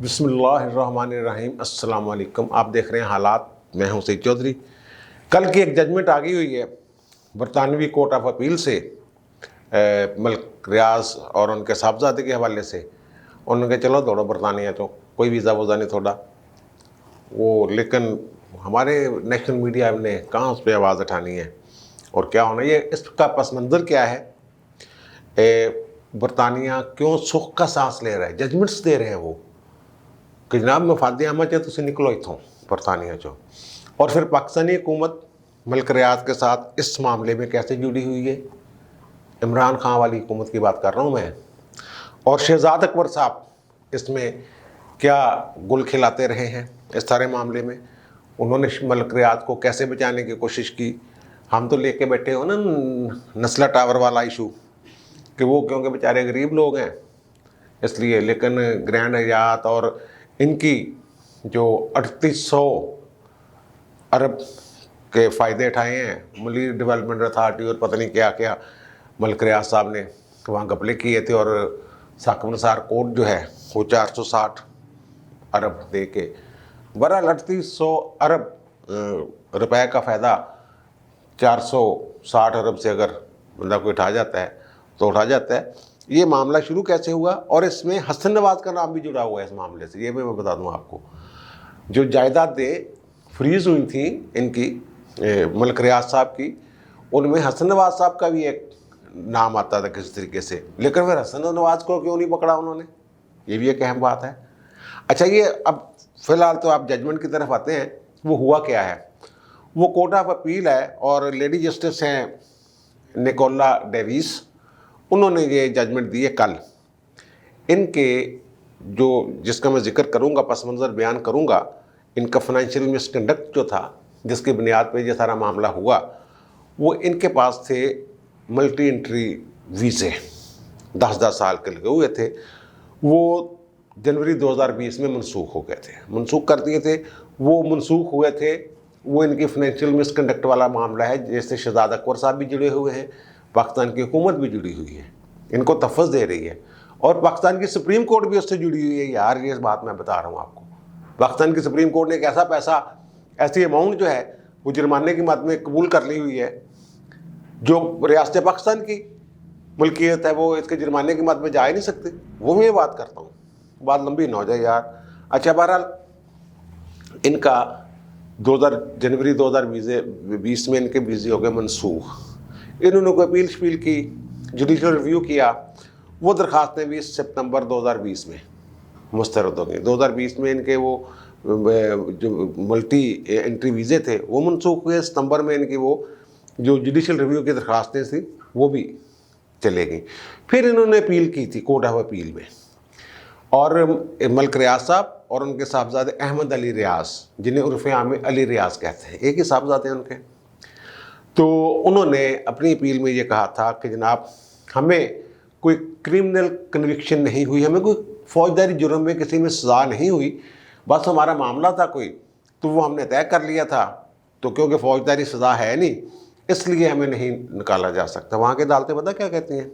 बिस्मिल्लाहिर्रहमानिर्रहीम। अस्सलाम वालेकुम। आप देख रहे हैं हालात। मैं हूं सईद चौधरी। कल की एक जजमेंट आ गई हुई है बरतानवी कोर्ट ऑफ अपील से मलिक रियाज और उनके साहबजादे के हवाले से। उन्होंने कहा चलो दौड़ो बरतानिया, तो कोई वीज़ा वूज़ा नहीं थोड़ा वो, लेकिन हमारे नेशनल मीडिया ने कहाँ उस पर आवाज़ उठानी है और क्या होना ये, इसका पस मंज़र क्या है। बरतानिया क्यों सुख का सांस ले रहा है, जजमेंट्स दे रहे हैं वो कि जनाब मफाद आमा चाहे तुम निकलो इतों बरतानिया चो। और फिर पाकिस्तानी हुकूमत मलिक रियाज के साथ इस मामले में कैसे जुड़ी हुई है। इमरान खान वाली हुकूमत की बात कर रहा हूँ मैं। और शहजाद अकबर साहब इसमें क्या गुल खिलाते रहे हैं इस सारे मामले में। उन्होंने मलिक रियाज को कैसे बचाने की कोशिश की। हम तो लेके बैठे हो ना नस्ला टावर वाला इशू कि वो क्योंकि बेचारे गरीब लोग हैं इसलिए, लेकिन ग्रैंड हयात और इनकी जो 3800 अरब के फ़ायदे उठाए हैं मली डेवलपमेंट अथॉरिटी और पता नहीं क्या क्या मलिक रियाज साहब ने वहाँ घपले किए थे। और साकिब निसार कोर्ट जो है वो 460 अरब दे के बहरहाल 3800 अरब रुपए का फ़ायदा 460 अरब से अगर बंदा कोई उठा जाता है तो उठा जाता है। ये मामला शुरू कैसे हुआ और इसमें हसन नवाज का नाम भी जुड़ा हुआ है इस मामले से, ये भी मैं बता दूं आपको। जो जायदादें फ्रीज़ हुई थी इनकी मलिक रियाज साहब की, उनमें हसन नवाज साहब का भी एक नाम आता था किसी तरीके से, लेकिन फिर हसन नवाज को क्यों नहीं पकड़ा उन्होंने, ये भी एक अहम बात है। अच्छा, ये अब फ़िलहाल तो आप जजमेंट की तरफ आते हैं। वो हुआ क्या है, वो कोर्ट ऑफ अपील है और लेडी जस्टिस हैं निकोला डेविस, उन्होंने ये जजमेंट दी है कल। इनके जो जिसका मैं जिक्र करूंगा, पस मंज़र बयान करूंगा, इनका फाइनेंशियल मिसकंडक्ट जो था जिसकी बुनियाद पे ये सारा मामला हुआ, वो इनके पास थे मल्टी एंट्री वीज़े 10-10 साल के लगे हुए थे। वो जनवरी 2020 में मनसूख हो गए थे, मनसूख कर दिए थे। वो मनसूख हुए थे, वो इनकी फाइनेंशियल मिसकंडक्ट वाला मामला है, जैसे शहजाद अकबर साहब भी जुड़े हुए हैं, पाकिस्तान की हुकूमत भी जुड़ी हुई है, इनको तफज़ दे रही है और पाकिस्तान की सुप्रीम कोर्ट भी उससे जुड़ी हुई है। यार ये बात मैं बता रहा हूँ आपको, पाकिस्तान की सुप्रीम कोर्ट ने एक ऐसा पैसा, ऐसी अमाउंट जो है वो जुर्माने की मद में कबूल कर ली हुई है, जो रियासत पाकिस्तान की मुल्कियत है वो इसके जुर्माने की मद में जा ही नहीं सकती। वो मैं बात करता हूँ, बात लंबी ना हो जाए यार। अच्छा, बहरहाल इनका जनवरी 2020 में इनके वीज़े हो गए मनसूख। इन्होंने कोई अपील शपील की, जुडिशल रिव्यू किया, वो दरखास्तें 20 सितंबर 2020 में मुस्तरद हो गई। 2020 में इनके वो जो मल्टी एंट्री वीज़े थे वो मनसूख हुए। सितंबर में इनकी वो जो जुडिशल रिव्यू की दरखास्तें थी वो भी चले गई। फिर इन्होंने अपील की थी कोर्ट ऑफ अपील में, और मलिक रियाज साहब और उनके साहबजादे अहमद अली रियाज, जिन्हें उर्फ़ आम में अली रियाज कहते हैं, एक ही साहबजादे हैं उनके, तो उन्होंने अपनी अपील में ये कहा था कि जनाब हमें कोई क्रिमिनल कन्विक्शन नहीं हुई, हमें कोई फौजदारी जुर्म में किसी में सज़ा नहीं हुई, बस हमारा मामला था कोई तो वो हमने तय कर लिया था, तो क्योंकि फौजदारी सज़ा है नहीं इसलिए हमें नहीं निकाला जा सकता। वहाँ की अदालतें पता क्या कहती हैं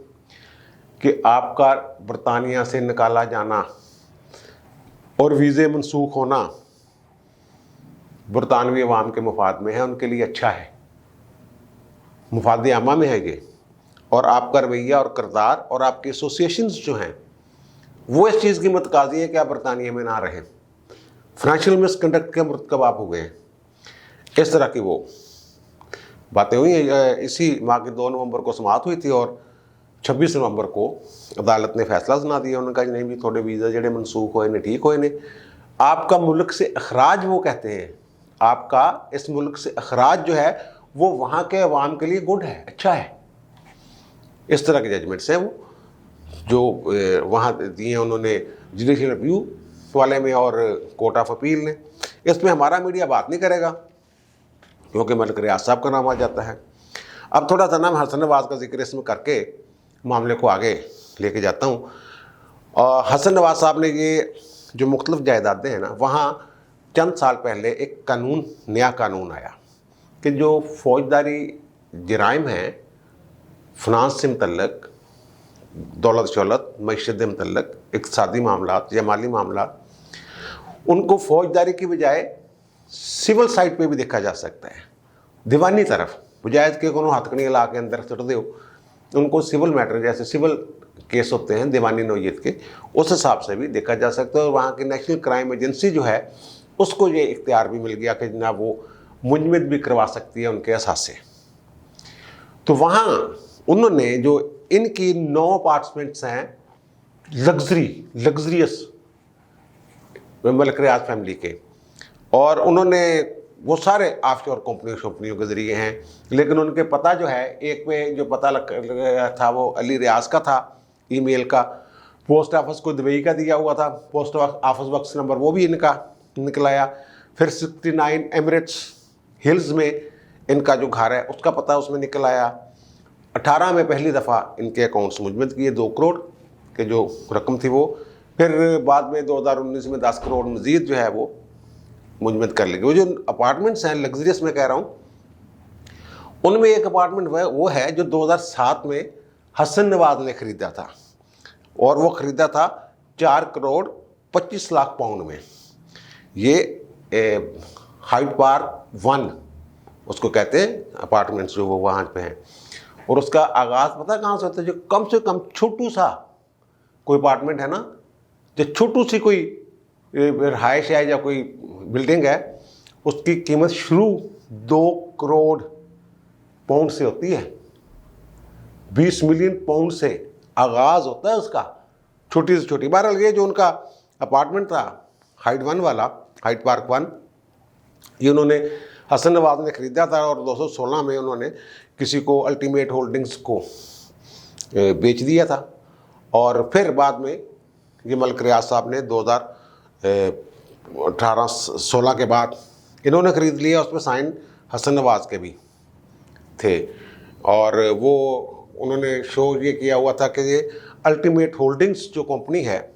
कि आपका बरतानिया से निकाला जाना और वीज़े मनसूख होना बरतानवी अवाम के मुफाद में है, उनके लिए अच्छा है, मुफाद आमा में है ये। और आपका रवैया और किरदार और आपके एसोसिएशंस जो हैं वो इस चीज़ की मतकाजी है कि आप बरतानिया में ना रहें। फाइनेंशियल मिसकंडक्ट के मरतकब आप हो गए। इस तरह की वो बातें हुई। इसी माह के 2 नवंबर को समाअत हुई थी और 26 नवंबर को अदालत ने फैसला सुना दिया। उन्होंने कहा नहीं भी थोड़े वीज़ा जड़े मनसूख होए ने ठीक होए ने, आपका मुल्क से अखराज, वो कहते हैं आपका इस मुल्क से अखराज जो है वो वहाँ के अवाम के लिए गुड है, अच्छा है। इस तरह के जजमेंट्स हैं वो जो वहाँ दिए उन्होंने जुडिशल रिव्यू वाले में और कोर्ट ऑफ अपील ने। इसमें हमारा मीडिया बात नहीं करेगा क्योंकि मलिक रियाज साहब का नाम आ जाता है। अब थोड़ा सा नाम हसन नवाज का जिक्र इसमें करके मामले को आगे लेके जाता हूँ। और हसन नवाज साहब ने ये जो मुख्तलिफ जायदादें हैं ना, वहाँ चंद साल पहले एक कानून, नया कानून आया कि जो फौजदारी जराइम हैं फिनांस से मुतल्लक, दौलत शौलत, मईशत से मुतल्लक, इक़्तिसादी मामलात या माली मामलात, उनको फौजदारी की बजाय सिविल साइड पे भी देखा जा सकता है, दीवानी तरफ, बजाय के कोनो हथकड़ी ला के अंदर सुट दो, उनको सिविल मैटर जैसे सिविल केस होते हैं दीवानी नौयत के, उस हिसाब से भी देखा जा सकता है। और वहाँ की नेशनल क्राइम एजेंसी जो है उसको ये इख्तियार भी मिल गया कि जनाब वो मुंजमद भी करवा सकती है उनके असासे। तो वहाँ उन्होंने जो इनकी 9 अपार्टमेंट्स हैं लग्जरियस मलिक रियाज फैमिली के, और उन्होंने वो सारे ऑफशोर कंपनियों के ज़रिए हैं, लेकिन उनके पता जो है, एक पे जो पता लग था वो अली रियाज का था, ईमेल का, पोस्ट ऑफिस को दुबई का दिया हुआ था, पोस्ट ऑफिस बॉक्स नंबर वो भी इनका निकल आया। फिर 69 एमिरेट्स हिल्स में इनका जो घर है उसका पता उसमें निकल आया। 18 में पहली दफ़ा इनके अकाउंट्स मुजमद किए, 2 करोड़ के जो रकम थी वो, फिर बाद में 2019 में 10 करोड़ मज़ीद जो है वो मुजमद कर ली। वो जो अपार्टमेंट्स हैं लग्जरियस में कह रहा हूँ, उनमें एक अपार्टमेंट वो है जो 2007 में हसन नवाज ने ख़रीदा था, और वो ख़रीदा था 4 करोड़ 25 लाख पाउंड में। ये हाइड पार्क 1 उसको कहते हैं अपार्टमेंट्स जो वो वहाँ पे हैं। और उसका आगाज़ पता कहाँ से होता है, जो कम से कम छोटू सा कोई अपार्टमेंट है ना, जो छोटू सी कोई रहायश है या कोई बिल्डिंग है, उसकी कीमत शुरू 2 करोड़ पाउंड से होती है। 20 मिलियन पाउंड से आगाज़ होता है उसका, छोटी से छोटी। बहरहाल ये जो उनका अपार्टमेंट था हाइड पार्क 1, ये उन्होंने हसन नवाज ने ख़रीदा था, और 2016 में उन्होंने किसी को अल्टीमेट होल्डिंग्स को बेच दिया था। और फिर बाद में ये मलिक रियाज साहब ने 2018-16 के बाद इन्होंने ख़रीद लिया, उसमें साइन हसन नवाज के भी थे। और वो उन्होंने शो ये किया हुआ था कि ये अल्टीमेट होल्डिंग्स जो कंपनी है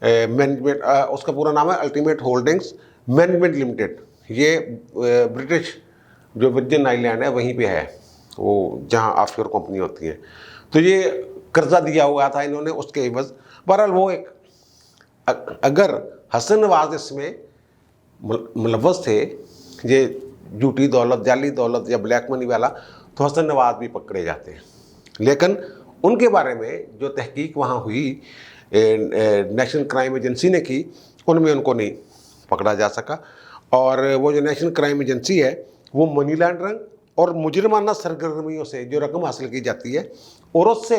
मैनेजमेंट, उसका पूरा नाम है अल्टीमेट होल्डिंग्स मैनेजमेंट लिमिटेड। ये ब्रिटिश जो वर्जिन आइलैंड है वहीं पे है, वो जहाँ ऑफशोर कंपनी होती है। तो ये कर्जा दिया हुआ था इन्होंने उसके एवज। बहरहाल वो एक, अगर हसन नवाज इसमें मुलव्वस थे, ये झूठी दौलत, जाली दौलत या ब्लैक मनी वाला, तो हसन नवाज भी पकड़े जाते हैं। लेकिन उनके बारे में जो तहकीक वहाँ हुई नेशनल क्राइम एजेंसी ने की, उनमें उनको नहीं पकड़ा जा सका। और वो जो नेशनल क्राइम एजेंसी है वो मनी लॉन्ड्रिंग और मुजरमाना सरगर्मियों से जो रकम हासिल की जाती है और उससे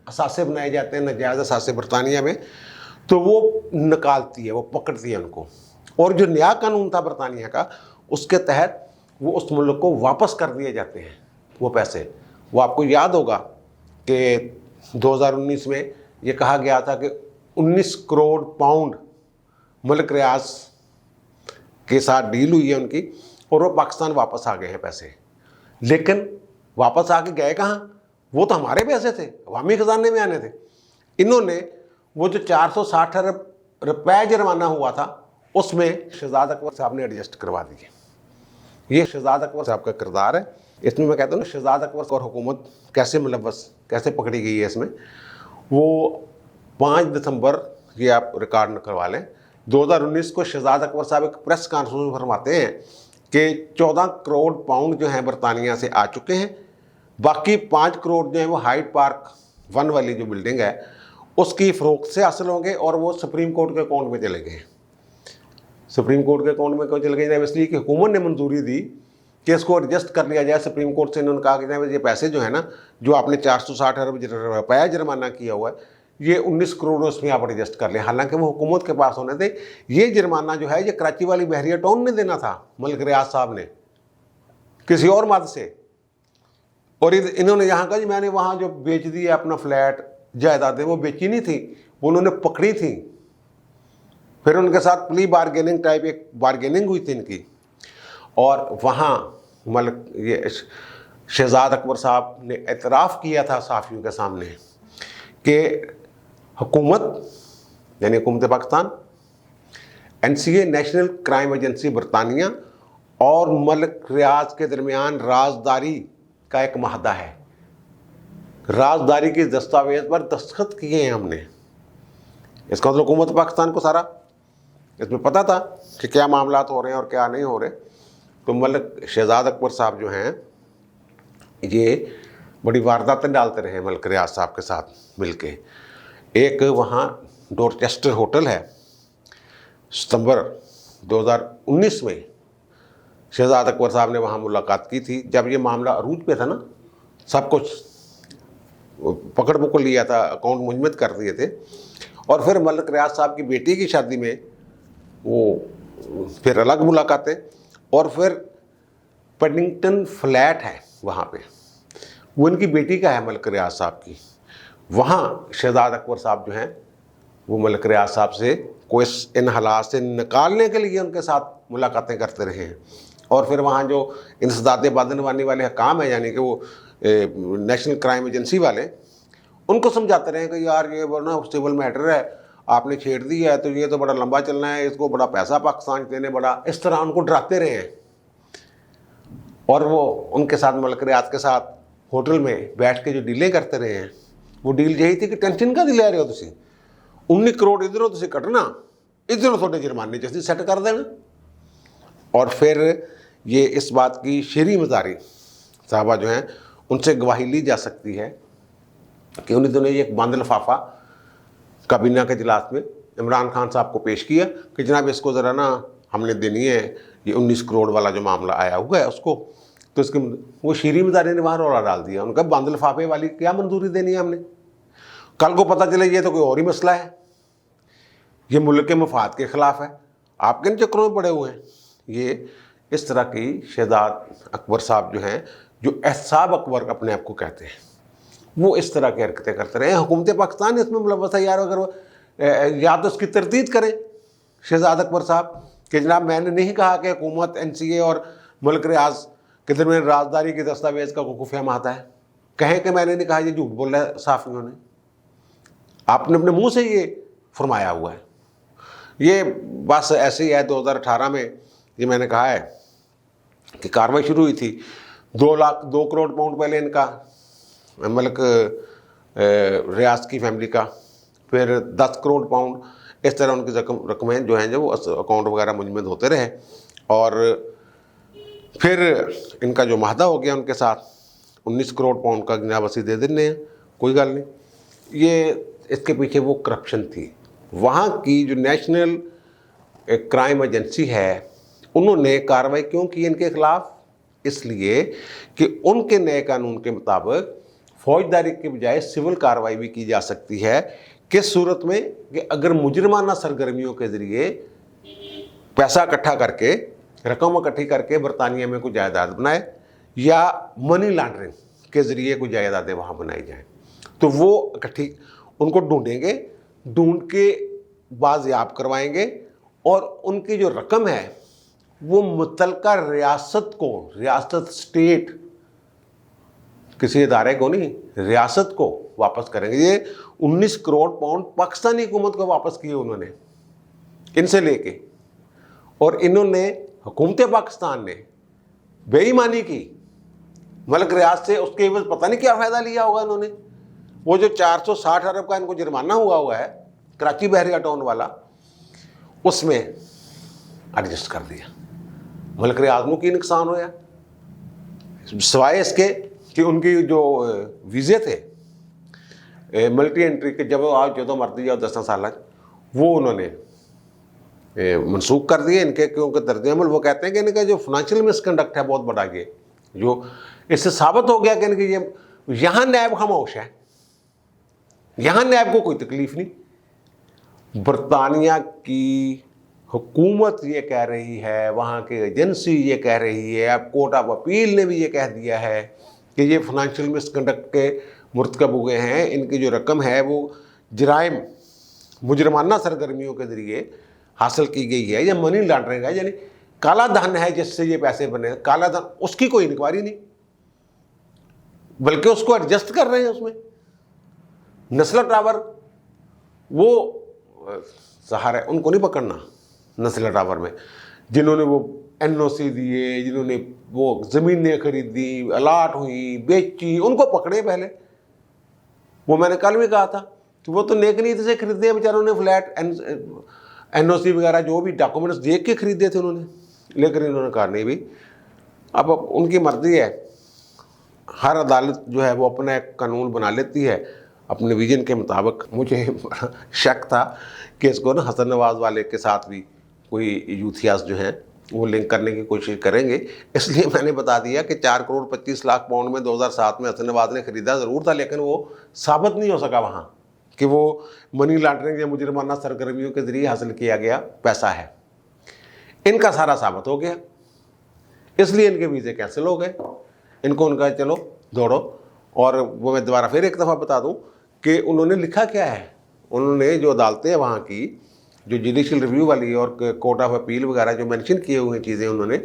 असासे बनाए जाते हैं, नाजायज़ असासे बरतानिया में, तो वो निकालती है, वो पकड़ती है उनको। और जो नया कानून था बरतानिया का, उसके तहत वो उस मुल्क को वापस कर दिए जाते हैं वो पैसे। वो आपको याद होगा कि 2019 में ये कहा गया था कि 19 करोड़ पाउंड मलिक रियाज के साथ डील हुई है उनकी, और वो पाकिस्तान वापस आ गए हैं पैसे। लेकिन वापस आके गए कहाँ? वो तो हमारे पैसे थे, अवामी खजाने में आने थे। इन्होंने वो जो 460 अरब रुपये जुर्माना हुआ था, उसमें शहजाद अकबर साहब ने एडजस्ट करवा दिए। ये शहजाद अकबर साहब का किरदार है इसमें। मैं कहता हूँ ना, शहजाद अकबर और हुकूमत कैसे मुलव्वस, कैसे पकड़ी गई है इसमें। वो 5 दिसंबर, ये आप रिकॉर्ड न करवा लें, 2019 को शहजाद अकबर साहब एक प्रेस कॉन्फ्रेंस में फरमाते हैं कि 14 करोड़ पाउंड जो हैं बरतानिया से आ चुके हैं, बाकी 5 करोड़ जो हैं वो हाइड पार्क 1 वाली जो बिल्डिंग है उसकी फ़रोख्त से हासिल होंगे, और वो सुप्रीम कोर्ट के अकाउंट में चले गए। सुप्रीम कोर्ट के अकाउंट में क्यों चले गए? इसलिए कि हुकूमत ने मंजूरी दी कि इसको एडजस्ट कर लिया जाए। सुप्रीम कोर्ट से इन्होंने कहा कि ये पैसे जो है ना, जो आपने 460 अरब रुपया जुर्माना किया हुआ है, ये 19 करोड़ उसमें आप एडजस्ट कर लें। हालांकि वो हुकूमत के पास होने थे। ये जुर्माना जो है ये कराची वाली बहरिया टाउन ने देना था, मलिक रियाज साहब ने, किसी और मद से। और इन्होंने यहाँ कहा जी मैंने वहाँ जो बेच दिया अपना फ्लैट, जायदादें, वो बेची नहीं थी, वो उन्होंने पकड़ी थी। फिर उनके साथ प्ली बारगेनिंग टाइप एक बारगेनिंग हुई थी इनकी, और वहाँ मलिक ये शहजाद अकबर साहब ने एतराफ़ किया था सहाफ़ियों के सामने कि हुकूमत यानी हुकूमत Pakistan, NCA national crime agency बरतानिया और मलिक रियाज के दरमियान राजदारी का एक माहदा है। राजदारी के दस्तावेज़ पर दस्तखत किए हैं हमने। इसका मतलब हुकूमत पाकिस्तान को सारा इसमें पता था कि क्या मामला हो रहे हैं और क्या नहीं हो रहे। तो मलिक शहजाद अकबर साहब जो हैं ये बड़ी वारदातें डालते रहे मलिक रियाज साहब के साथ मिलके। एक वहाँ डोरचेस्टर होटल है, सितंबर 2019 में शहजाद अकबर साहब ने वहाँ मुलाकात की थी, जब ये मामला अरूज पे था ना, सब कुछ पकड़ पकड़ लिया था, अकाउंट मुंजमद कर दिए थे। और फिर मलिक रियाज साहब की बेटी की शादी में वो फिर अलग मुलाकातें, और फिर पेडिंगटन फ्लैट है वहाँ पे, वो इनकी बेटी का है मलिक रियाज साहब की। वहाँ शहजाद अकबर साहब जो हैं वो मलिक रियाज साहब से कोई इन हालात से निकालने के लिए उनके साथ मुलाकातें करते रहे हैं। और फिर वहाँ जो इंसदाद बदनवानी वाले काम है, यानी कि वो नेशनल क्राइम एजेंसी वाले, उनको समझाते रहे कि यार ये ना सिविल मैटर है, आपने छेड़ दी है तो ये तो बड़ा लंबा चलना है, इसको बड़ा पैसा पाकिस्तान देने, बड़ा इस तरह उनको डराते रहे हैं। और वो उनके साथ मलिक रियाज के साथ होटल में बैठ के जो डीलें करते रहे हैं, वो डील यही थी कि टेंशन का ले रहे हो तुम, 19 करोड़ इधरों तुम कटना, इधरों थोड़े जुर्माने जैसे सेट कर देना। और फिर ये इस बात की शेरी मजारी साहबा जो हैं उनसे गवाही ली जा सकती है कि उन्हीं दिनों एक बंद लिफाफा काबीना के इजलास में इमरान खान साहब को पेश किया कि जनाब इसको ज़रा ना हमने देनी है, ये 19 करोड़ वाला जो मामला आया हुआ है उसको। तो इसके वो शेरी मजारी ने वहाँ रौला डाल दिया, उनका बंद लिफाफे वाली क्या मंजूरी देनी है हमने, कल को पता चले ये तो कोई और ही मसला है, ये मुल्क के मफाद के ख़िलाफ़ है, आप किन चक्रों में पड़े हुए हैं। ये इस तरह की शहजाद अकबर साहब जो हैं, जो एहसाब अकबर अपने आप को कहते हैं, वो इस तरह की हरकतें करते रहे। हुकूमत पाकिस्तान इसमें मुलव्वस है यार, अगर वो या तो उसकी तरदीद करें शहजाद अकबर साहब कि जनाब मैंने नहीं कहा कि हुकूमत NCA और मलिक रियाज के दरमियान राजदारी के दस्तावेज़ का खुफिया माहता है, कहें कि मैंने नहीं कहा, ये झूठ बोल रहा है साफ इन्होंने, आपने अपने मुँह से ये फरमाया हुआ है। ये बस ऐसे ही है, 2018 में ये मैंने कहा है कि कार्रवाई शुरू हुई थी, 2 करोड़ पाउंड पहले इनका मलिक रियाज की फैमिली का, फिर 10 करोड़ पाउंड, इस तरह उनकी रकमें जो हैं जो अकाउंट वगैरह मुंजमद होते रहे। और फिर इनका जो माहदा हो गया उनके साथ 19 करोड़ पाउंड का जनाब वसी दे देने हैं, कोई गल नहीं। ये इसके पीछे वो करप्शन थी। वहाँ की जो नेशनल क्राइम एजेंसी है उन्होंने कार्रवाई क्यों की इनके खिलाफ, इसलिए कि उनके नए कानून के मुताबिक फौजदारी के बजाय सिविल कार्रवाई भी की जा सकती है। किस सूरत में कि अगर मुजरमाना सरगर्मियों के ज़रिए पैसा इकट्ठा करके, रकम इकट्ठी करके बरतानिया में कोई जायदाद बनाए, या मनी लॉन्ड्रिंग के ज़रिए कोई जायदादें वहाँ बनाई जाएँ, तो वो इकट्ठी उनको ढूंढेंगे, ढूंढ के बाज़याब करवाएंगे, और उनकी जो रकम है वो मुतलका रियासत को, रियासत स्टेट, किसी इदारे को नहीं, रियासत को वापस करेंगे। ये 19 करोड़ पाउंड पाकिस्तानी हुकूमत को वापस किए उन्होंने इनसे लेके, और इन्होंने हुकूमत पाकिस्तान ने बेईमानी की मलिक रियाज से, उसके एवज पता नहीं क्या फ़ायदा लिया होगा इन्होंने। वो जो 460 अरब का इनको जुर्माना हुआ है कराची बहरिया टाउन वाला, उसमें एडजस्ट कर दिया। मलिक रियाज को की नुकसान होया, सिवाय इसके कि उनकी जो वीज़े थे मल्टी एंट्री के, जब आप जो मर्दी जाओ 10 साल, वो उन्होंने मनसूख कर दिए इनके, क्योंकि दर्ज-ए-अमल वो कहते हैं कि इनका जो फाइनेंशियल मिसकंडक्ट है बहुत बड़ा, ये जो इससे साबित हो गया कि इनकी ये यहाँ नैब खामोश है, यहाँ नैब को कोई तकलीफ नहीं। बरतानिया की हुकूमत ये कह रही है, वहाँ की एजेंसी ये कह रही है, अब कोर्ट ऑफ अपील ने भी ये कह दिया है कि ये फाइनेंशियल मिसकंडक्ट के मुर्तकब हुए हैं, इनकी जो रकम है वो जराइम मुजरमाना सरगर्मियों के ज़रिए हासिल की गई है, या मनी लॉन्ड्रिंग है, यानी काला धन है जिससे ये पैसे बने, काला धन, उसकी कोई इंक्वायरी नहीं, बल्कि उसको एडजस्ट कर रहे हैं। उसमें नस्ला टावर वो सहारा, उनको नहीं पकड़ना नस्ला टावर में, जिन्होंने वो NOC दिए, जिन्होंने वो ज़मीनें खरीदी, अलाट हुई, बेची, उनको पकड़े पहले। वो मैंने कल भी कहा था कि वो तो नेक नीयत से खरीदे बेचारों ने फ्लैट एनओसी वगैरह जो भी डॉक्यूमेंट्स देख के खरीदे थे उन्होंने, लेकिन इन्होंने कहा नहीं भाई, अब उनकी मर्जी है। हर अदालत जो है वो अपना एक कानून बना लेती है अपने विजन के मुताबिक। मुझे बड़ा शक था कि इसको ना हसन नवाज वाले के साथ भी कोई यूथियास जो हैं वो लिंक करने की कोशिश करेंगे, इसलिए मैंने बता दिया कि 4 करोड़ 25 लाख पाउंड में 2007 में हसन नवाज ने खरीदा ज़रूर था, लेकिन वो साबित नहीं हो सका वहाँ कि वो मनी लॉन्ड्रिंग या मुजरिमाना सरगर्मियों के ज़रिए हासिल किया गया पैसा है। इनका सारा साबित हो गया, इसलिए इनके वीज़े कैंसिल हो गए। इनको उनका चलो दौड़ो। और वो मैं दोबारा फिर एक दफ़ा बता दूं कि उन्होंने लिखा क्या है। उन्होंने जो अदालतें हैं वहाँ की, जो जुडिशल रिव्यू वाली और कोर्ट ऑफ अपील वगैरह जो मेंशन किए हुए हैं चीज़ें, उन्होंने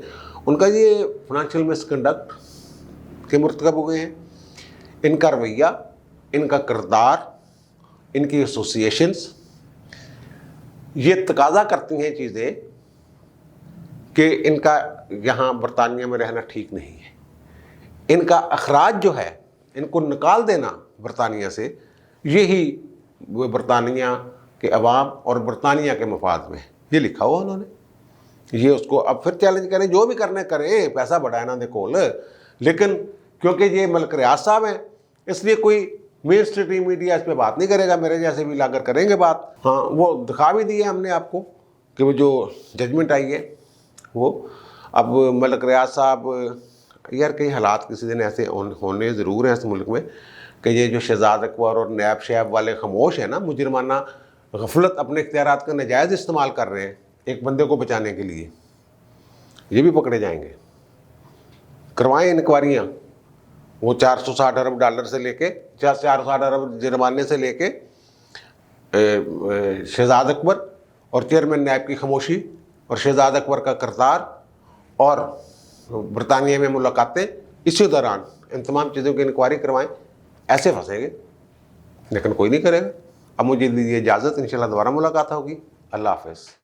उनका ये फाइनेंशियल मिसकंडक्ट के मुर्तकब हो गए हैं। इनका रवैया, इनका किरदार, इनकी एसोसिएशंस ये तकाजा करती हैं चीज़ें कि इनका यहाँ बरतानिया में रहना ठीक नहीं है। इनका अखराज जो है, इनको निकाल देना बरतानिया से, यही बरतानिया के अवाम और बरतानिया के मफाद में, ये लिखा हुआ उन्होंने। ये उसको अब फिर चैलेंज करें, जो भी करने करें, पैसा बढ़ाए ना देखो। लेकिन क्योंकि ये मलिक रियाज साहब हैं, इसलिए कोई मेन स्ट्रीम मीडिया इस पर बात नहीं करेगा, मेरे जैसे भी लाकर करेंगे बात। हाँ, वो दिखा भी दिए हमने आपको कि वो जो जजमेंट आई है वो। अब मलिक रियाज साहब, यार कई हालात किसी दिन ऐसे होने ज़रूर हैं इस मुल्क में कि ये जो शहजाद अकबर और नैब शैब वाले खामोश हैं ना, मुजरमाना गफलत अपने इख्तियारात का नाजायज़ इस्तेमाल कर रहे हैं एक बंदे को बचाने के लिए, ये भी पकड़े जाएंगे। करवाएं इंक्वायरियाँ। वो 460 अरब डॉलर से लेके 460 अरब जुर्माने से लेके शहजाद अकबर और चेयरमैन नैब की खामोशी और शहजाद अकबर का किरदार और बरतानिया में मुलाकातें, इसी दौरान इन तमाम चीज़ों की इंक्वायरी करवाएं। ऐसे फंसेंगे, लेकिन कोई नहीं करेगा। अब मुझे दीजिए इजाज़त, इंशाल्लाह दोबारा मुलाकात होगी। अल्लाह हाफ़िज़।